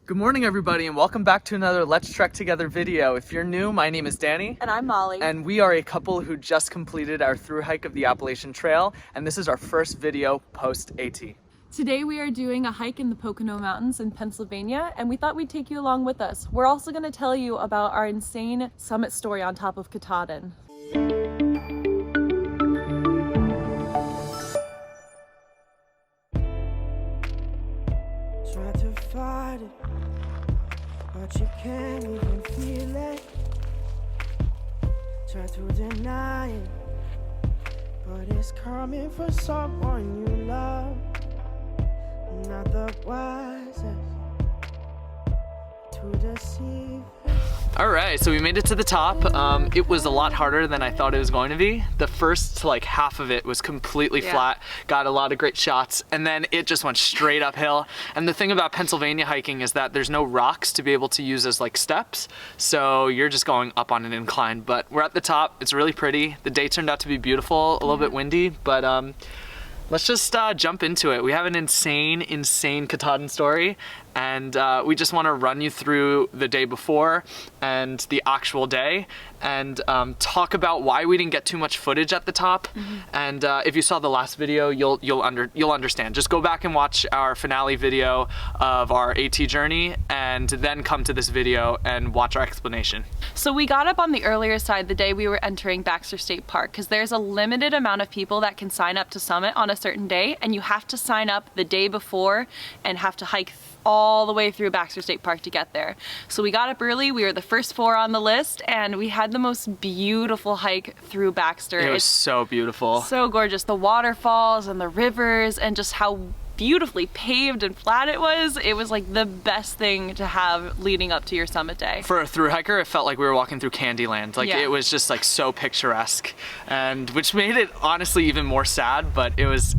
Good morning, everybody, and welcome back to another Let's Trek Together video. If you're new, my name is Danny. And I'm Molly. And we are a couple who just completed our through hike of the Appalachian Trail, and this is our first video post-AT. Today we are doing a hike in the Pocono Mountains in Pennsylvania, and we thought we'd take you along with us. We're also going to tell you about our insane summit story on top of Katahdin. Try to fight it, but you can't even feel it. Try to deny it, but it's coming for someone you love. Not the wisest to deceive. All right, so we made it to the top. It was a lot harder than I thought it was going to be. The first half of it was completely flat, got a lot of great shots, and then it just went straight uphill. And the thing about Pennsylvania hiking is that there's no rocks to be able to use as steps, so you're just going up on an incline. But we're at the top, it's really pretty. The day turned out to be beautiful, a little bit windy, but let's just jump into it. We have an insane Katahdin story, and we just want to run you through the day before and the actual day, and talk about why we didn't get too much footage at the top. And if you saw the last video, you'll understand. Just go back and watch our finale video of our AT journey, and then come to this video and watch our explanation. So we got up on the earlier side the day we were entering Baxter State Park, because there's a limited amount of people that can sign up to summit on a certain day, and you have to sign up the day before and have to hike all the way through Baxter State Park to get there. So we got up early, we were the first 4 on the list, and we had the most beautiful hike through Baxter. It was so beautiful. So gorgeous. The waterfalls and the rivers and just how beautifully paved and flat it was. It was the best thing to have leading up to your summit day. For a through hiker, it felt like we were walking through Candyland. It was just so picturesque, and which made it honestly even more sad, but it was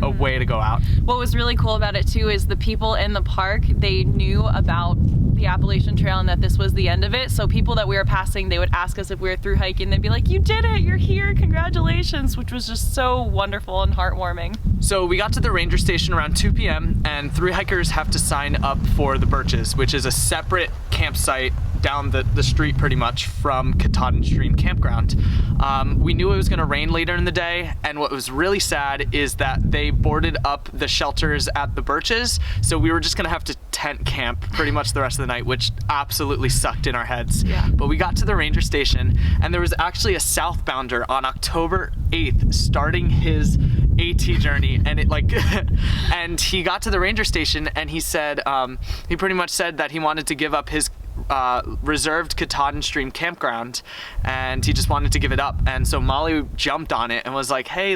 a way to go out. What was really cool about it too is the people in the park, they knew about the Appalachian Trail and that this was the end of it. So people that we were passing, they would ask us if we were through hiking. They'd be like, "You did it, you're here, congratulations," which was just so wonderful and heartwarming. So we got to the ranger station around 2 p.m. and through hikers have to sign up for the Birches, which is a separate campsite down the street pretty much from Katahdin Stream Campground. We knew it was gonna rain later in the day, and what was really sad is that they boarded up the shelters at the Birches, so we were just gonna have to tent camp pretty much the rest of the night, which absolutely sucked in our heads. Yeah. But we got to the ranger station, and there was actually a southbounder on October 8th starting his AT journey, and and he got to the ranger station, and he said, he pretty much said that he wanted to give up his reserved Katahdin Stream campground, and he just wanted to give it up. And so Molly jumped on it and was like, "Hey,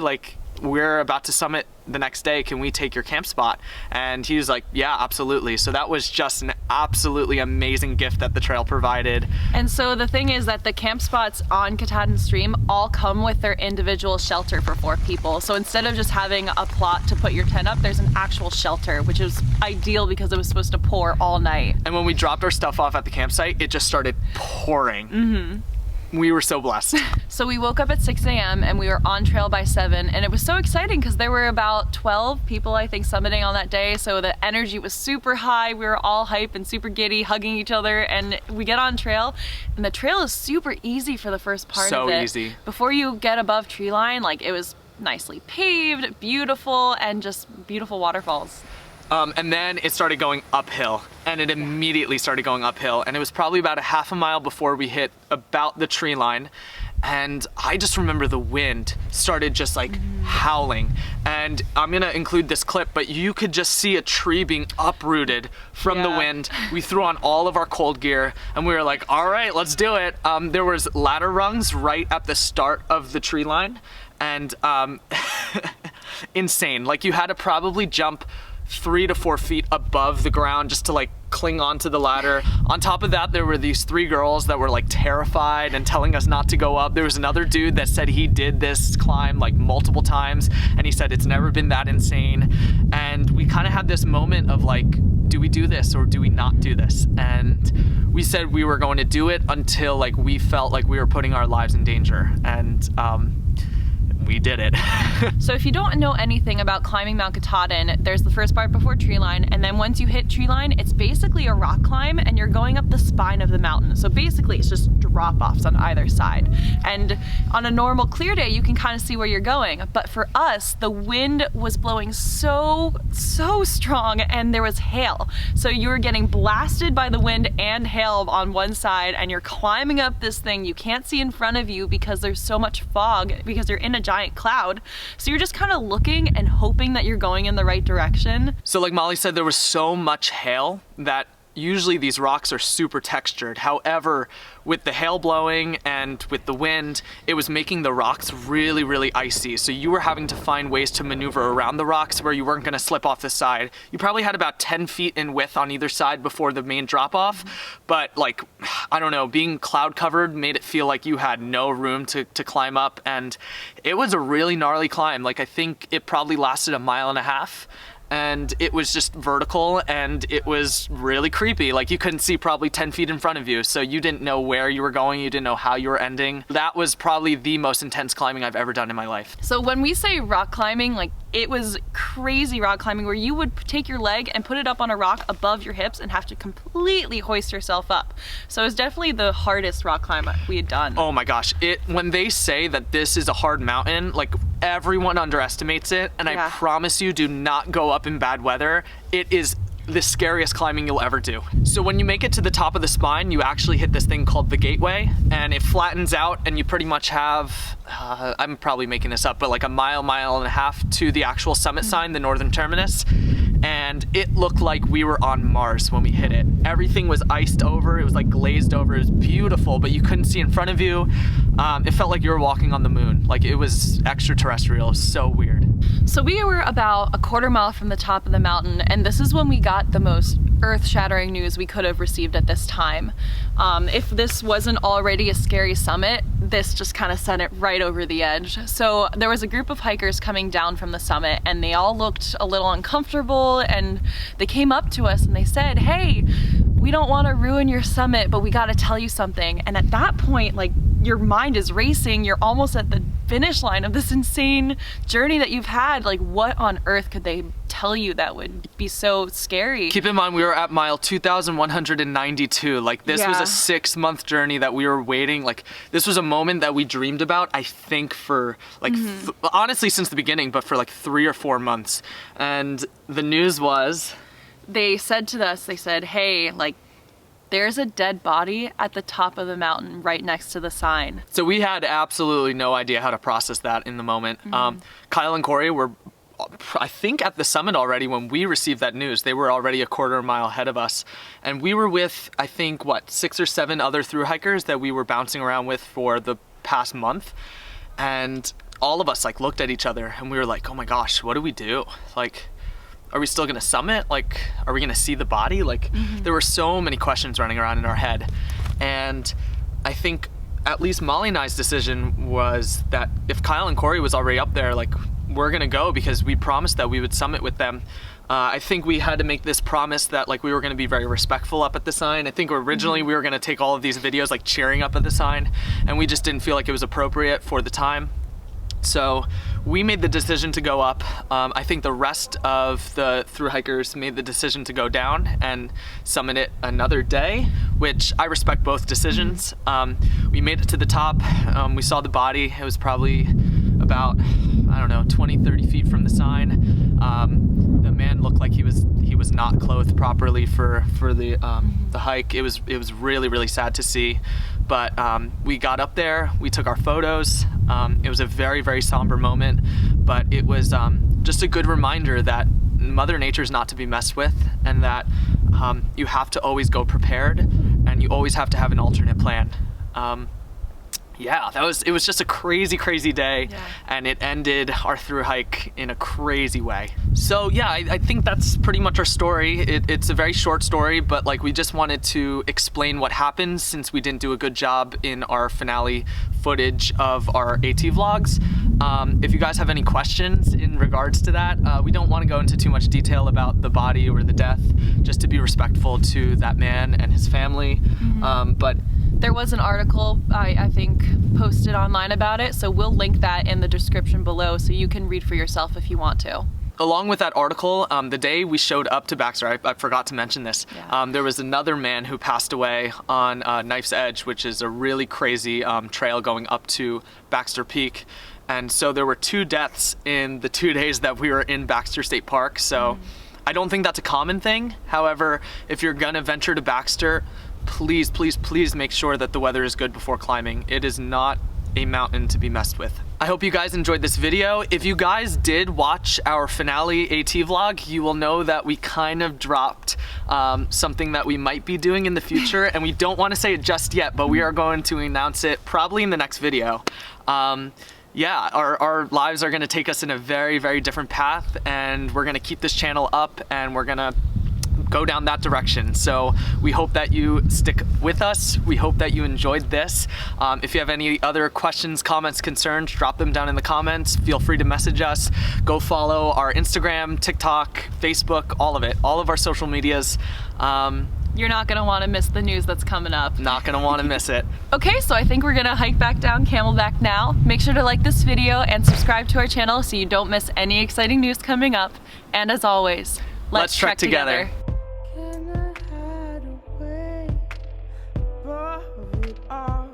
we're about to summit the next day, can we take your camp spot?" And he was like, "Yeah, absolutely." So that was just an absolutely amazing gift that the trail provided. And so the thing is that the camp spots on Katahdin Stream all come with their individual shelter for 4 people. So instead of just having a plot to put your tent up, there's an actual shelter, which is ideal because it was supposed to pour all night. And when we dropped our stuff off at the campsite, it just started pouring. We were so blessed. So we woke up at 6 a.m. and we were on trail by 7, and it was so exciting because there were about 12 people, I think, summiting on that day. So the energy was super high. We were all hype and super giddy, hugging each other, and we get on trail, and the trail is super easy for the first part of it. So easy. Before you get above tree line, it was nicely paved, beautiful, and just beautiful waterfalls. And then it started going uphill, and it immediately started going uphill, and it was probably about a half a mile before we hit about the tree line. And I just remember the wind started just howling, and I'm gonna include this clip, but you could just see a tree being uprooted from the wind. We threw on all of our cold gear, and we were like, all right, let's do it. There was ladder rungs right at the start of the tree line, and insane. You had to probably jump 3 to 4 feet above the ground just to cling onto the ladder. On top of that, there were these 3 girls that were terrified and telling us not to go up. There was another dude that said he did this climb multiple times, and he said it's never been that insane. And we kind of had this moment of do we do this or do we not do this? And we said we were going to do it until we felt like we were putting our lives in danger. And we did it. So if you don't know anything about climbing Mount Katahdin, there's the first part before tree line, and then once you hit tree line, it's basically a rock climb and you're going up the spine of the mountain. So basically it's just drop-offs on either side. And on a normal clear day, you can kind of see where you're going. But for us, the wind was blowing so strong and there was hail. So you were getting blasted by the wind and hail on one side, and you're climbing up this thing you can't see in front of you because there's so much fog because you're in a giant cloud. So you're just kind of looking and hoping that you're going in the right direction. So like Molly said, there was so much hail that usually these rocks are super textured. However, with the hail blowing and with the wind, it was making the rocks really icy. So you were having to find ways to maneuver around the rocks where you weren't gonna slip off the side. You probably had about 10 feet in width on either side before the main drop off. But like, I don't know, being cloud covered made it feel like you had no room to climb up. And it was a really gnarly climb. Like I think it probably lasted a mile and a half. And it was just vertical and it was really creepy. Like you couldn't see probably 10 feet in front of you. So you didn't know where you were going. You didn't know how you were ending. That was probably the most intense climbing I've ever done in my life. So when we say rock climbing, like it was crazy rock climbing where you would take your leg and put it up on a rock above your hips and have to completely hoist yourself up. So it was definitely the hardest rock climb we had done. Oh my gosh. When they say that this is a hard mountain, like everyone underestimates it. And I promise you, do not go up in bad weather. It is the scariest climbing you'll ever do. So when you make it to the top of the spine, you actually hit this thing called the gateway, and it flattens out and you pretty much have, I'm probably making this up, but like a mile and a half to the actual summit sign, the northern terminus. And it looked like we were on Mars when we hit it. Everything was iced over, it was like glazed over, it was beautiful, but you couldn't see in front of you. It felt like you were walking on the moon. Like it was extraterrestrial, it was so weird. So we were about a quarter mile from the top of the mountain, and this is when we got the most earth-shattering news we could have received at this time. If this wasn't already a scary summit, this just kind of sent it right over the edge. So there was a group of hikers coming down from the summit, and they all looked a little uncomfortable, and they came up to us and they said, "Hey, we don't want to ruin your summit, but we got to tell you something." And at that point, like, your mind is racing, you're almost at the finish line of this insane journey that you've had. Like, what on earth could they tell you that would be so scary? Keep in mind, we were at mile 2,192. Like, this was a 6-month journey that we were waiting. Like, this was a moment that we dreamed about, I think, for like, honestly, since the beginning, but for like 3 or 4 months. And the news was, they said to us, they said, "Hey, like, there's a dead body at the top of the mountain right next to the sign." So we had absolutely no idea how to process that in the moment. Kyle and Corey were, I think, at the summit already when we received that news. They were already a quarter mile ahead of us. And we were with, I think, 6 or 7 other thru hikers that we were bouncing around with for the past month. And all of us like looked at each other and we were like, oh my gosh, what do we do? Like, are we still gonna summit? Like, are we gonna see the body? Like, there were so many questions running around in our head. And I think at least Molly and I's decision was that if Kyle and Corey was already up there, like, we're gonna go because we promised that we would summit with them. I think we had to make this promise that like we were gonna be very respectful up at the sign. I think originally we were gonna take all of these videos like cheering up at the sign, and we just didn't feel like it was appropriate for the time. So we made the decision to go up. I think the rest of the thru hikers made the decision to go down and summit it another day, which I respect both decisions. We made it to the top. We saw the body. It was probably about, I don't know, 20, 30 feet from the sign. The man looked like he was not clothed properly for the hike. It was really sad to see. But we got up there, we took our photos. It was a very somber moment, but it was just a good reminder that Mother Nature's not to be messed with, and that you have to always go prepared, and you always have to have an alternate plan. Yeah, it was just a crazy day, and it ended our thru hike in a crazy way. So yeah, I think that's pretty much our story. It's a very short story, but like we just wanted to explain what happened since we didn't do a good job in our finale footage of our AT vlogs. If you guys have any questions in regards to that, we don't want to go into too much detail about the body or the death, just to be respectful to that man and his family. But There was an article, I think, posted online about it, so we'll link that in the description below so you can read for yourself if you want to. Along with that article, the day we showed up to Baxter, I forgot to mention this, there was another man who passed away on Knife's Edge, which is a really crazy trail going up to Baxter Peak. And so there were 2 deaths in the 2 days that we were in Baxter State Park. So I don't think that's a common thing. However, if you're gonna venture to Baxter, please, please, please make sure that the weather is good before climbing. It is not a mountain to be messed with. I hope you guys enjoyed this video. If you guys did watch our finale AT vlog, you will know that we kind of dropped something that we might be doing in the future, and we don't want to say it just yet, but we are going to announce it probably in the next video. Yeah, our lives are gonna take us in a very, very different path, and we're gonna keep this channel up, and we're gonna go down that direction. So we hope that you stick with us. We hope that you enjoyed this. If you have any other questions, comments, concerns, drop them down in the comments. Feel free to message us. Go follow our Instagram, TikTok, Facebook, all of it, all of our social medias. You're not gonna wanna miss the news that's coming up. Not gonna wanna miss it. Okay, so I think we're gonna hike back down Camelback now. Make sure to like this video and subscribe to our channel so you don't miss any exciting news coming up. And as always, let's trek together. Can I hide away above it all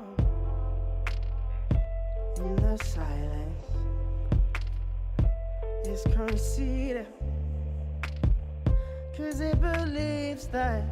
in the silence? It's conceited, 'cause it believes that